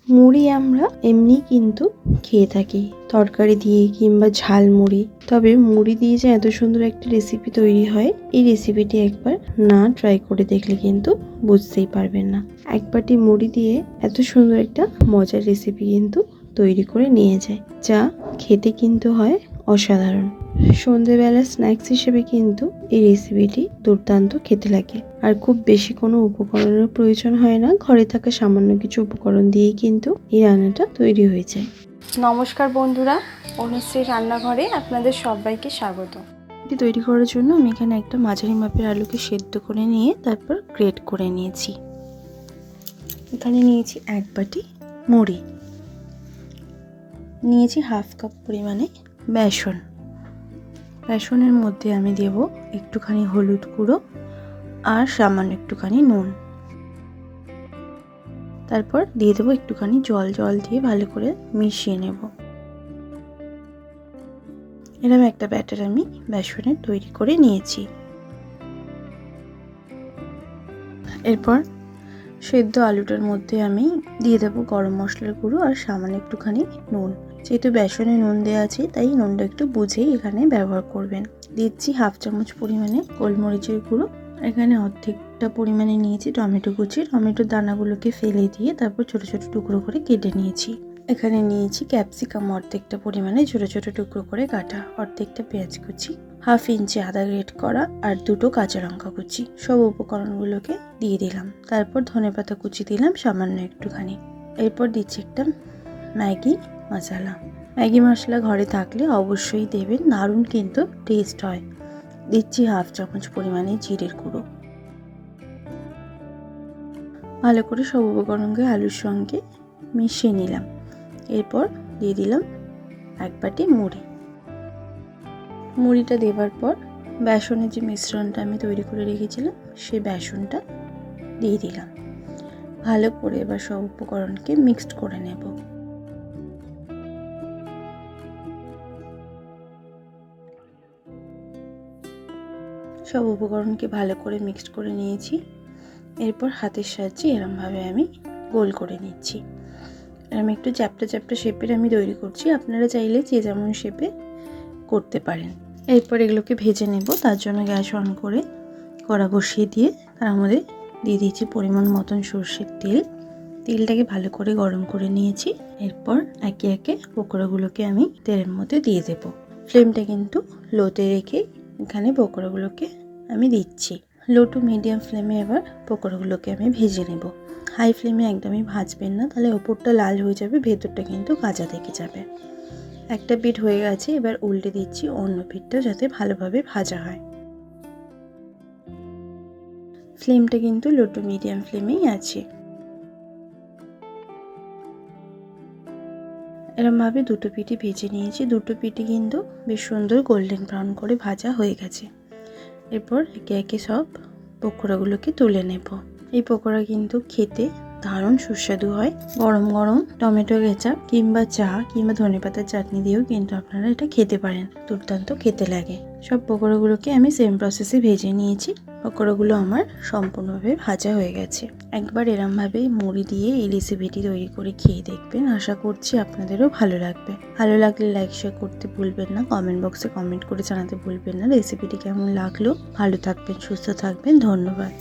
মুড়ি আমরা এমনি কিন্তু খেয়ে থাকি তরকারি দিয়ে কিংবা ঝাল মুড়ি, তবে মুড়ি দিয়ে যে এত সুন্দর একটা রেসিপি তৈরি হয় এই রেসিপিটি একবার না ট্রাই করে দেখলে কিন্তু বুঝতেই পারবেন না। এক বাটি মুড়ি দিয়ে এত সুন্দর একটা মজার রেসিপি কিন্তু তৈরি করে নিয়ে যায়, যা খেতে কিন্তু হয় অসাধারণ। সন্ধেবেলা স্ন্যাক্স হিসেবে কিন্তু এই রেসিপিটি দুর্দান্ত খেতে লাগে, আর খুব বেশি কোনো উপকরণের প্রয়োজন হয় না। ঘরে থাকা সামান্য কিছু উপকরণ দিয়েই কিন্তু এই রান্নাটা তৈরি হয়ে যায়। নমস্কার বন্ধুরা, অনুশ্রী রান্নাঘরে আপনাদের সবাইকে স্বাগত। এটি তৈরি করার জন্য আমি এখানে একটা মাঝারি মাপের আলুকে সেদ্ধ করে নিয়ে তারপর গ্রেট করে নিয়েছি। এখানে নিয়েছি এক বাটি মুড়ি, নিয়েছি হাফ কাপ পরিমাণে বেসন। বেসনের মধ্যে আমি দেব একটুখানি হলুদ গুঁড়ো আর সামান্য একটুখানি নুন। তারপর দিয়ে দেবো একটুখানি জল দিয়ে ভালো করে মিশিয়ে নেব। এরকম একটা ব্যাটার আমি বেসনের তৈরি করে নিয়েছি। এরপর সেদ্ধ আলুটার মধ্যে আমি দিয়ে দেবো গরম মশলার গুঁড়ো আর সামান্য একটুখানি নুন। যেহেতু বেসনে নুন দেওয়া আছে তাই নুনটা একটু বুঝেই এখানে ব্যবহার করবেন। দিচ্ছি হাফ চামচ পরিমাণে গোলমরিচের গুঁড়ো। এখানে অর্ধেকটা পরিমাণে নিয়েছি টমেটো কুচি। টমেটোর দানাগুলোকে ফেলে দিয়ে তারপর ছোট ছোট টুকরো করে কেটে নিয়েছি। এখানে নিয়েছি ক্যাপসিকাম অর্ধেকটা পরিমাণে ছোট ছোট টুকরো করে কাটা, অর্ধেকটা পেঁয়াজ কুচি, হাফ ইঞ্চি আদা গ্রেট করা আর দুটো কাঁচা লঙ্কা কুচি। সব উপকরণগুলোকে দিয়ে দিলাম। তারপর ধনেপাতা কুচি দিলাম সামান্য একটুখানি। এরপর দিচ্ছি একটা ম্যাগি মশলা। ম্যাগি মশলা ঘরে থাকলে অবশ্যই দেবেন, দারুণ কিন্তু টেস্ট হয়। দিচ্ছি হাফ চামচ পরিমাণে জিরের গুঁড়ো। ভালো করে সব উপকরণকে আলুর সঙ্গে মিশিয়ে নিলাম। এরপর দিয়ে দিলাম এক বাটি মুড়ি। মুড়িটা দেবার পর বেসনের যে মিশ্রণটা আমি তৈরি করে রেখেছিলাম সেই বেসনটা দিয়ে দিলাম। ভালো করে এবার সব উপকরণকে মিক্সড করে নেব। সব উপকরণকে ভালো করে মিক্সড করে নিয়েছি। এরপর হাতের সাহায্যে এরমভাবে আমি গোল করে নিচ্ছি। আমি একটু চ্যাপ্টা চ্যাপ্টা শেপের আমি তৈরি করছি, আপনারা চাইলে যে যেমন শেপে করতে পারেন। এরপর এগুলোকে ভেজে নেব। তার জন্য গ্যাস অন করে কড়া বসিয়ে দিয়ে তার মধ্যে দিয়ে দিয়েছি পরিমাণ মতন সর্ষের তেল। তেলটাকে ভালো করে গরম করে নিয়েছি। এরপর একে একে পকোড়াগুলোকে আমি তেলের মধ্যে দিয়ে দেব। ফ্লেমটা কিন্তু লোতে রেখে এখানে পকোড়াগুলোকে আমি দিচ্ছি। লো টু মিডিয়াম ফ্লেমে এবার পকোড়াগুলোকে আমি ভেজে নেব। হাই ফ্লেমে একদমই ভাজবেন না, তাহলে ওপরটা লাল হয়ে যাবে, ভেতরটা কিন্তু কাঁচা থেকে যাবে। একটা পিঠ হয়ে গেছে, এবার উল্টে দিচ্ছি অন্য পিঠটা যাতে ভালোভাবে ভাজা হয়। ফ্লেমটা কিন্তু লো টু মিডিয়াম ফ্লেমেই আছে। এরমভাবে দুটো পিঠই ভেজে নিয়েছি। দুটো পিঠই কিন্তু বেশ সুন্দর গোল্ডেন ব্রাউন করে ভাজা হয়ে গেছে। এরপর একে একে সব পকোড়াগুলোকে তুলে নেব। এই পকোড়া কিন্তু খেতে দারুণ সুস্বাদু হয়। গরম গরম টমেটো কেচাপ কিংবা চা কিংবা ধনেপাতার চাটনি দিয়েও কিন্তু আপনারা এটা খেতে পারেন, দুর্দান্ত খেতে লাগে। সব পকোড়াগুলোকে আমি সেম প্রসেসে ভেজে নিয়েছি। পকোড়াগুলো আমার সম্পূর্ণভাবে ভাজা হয়ে গেছে। একবার এরমভাবে মুড়ি দিয়ে এই রেসিপিটি তৈরি করে খেয়ে দেখবেন, আশা করছি আপনাদেরও ভালো লাগবে। ভালো লাগলে লাইক শেয়ার করতে ভুলবেন না, কমেন্ট বক্সে কমেন্ট করে জানাতে ভুলবেন না রেসিপিটি কেমন লাগলো। ভালো থাকবেন, সুস্থ থাকবেন, ধন্যবাদ।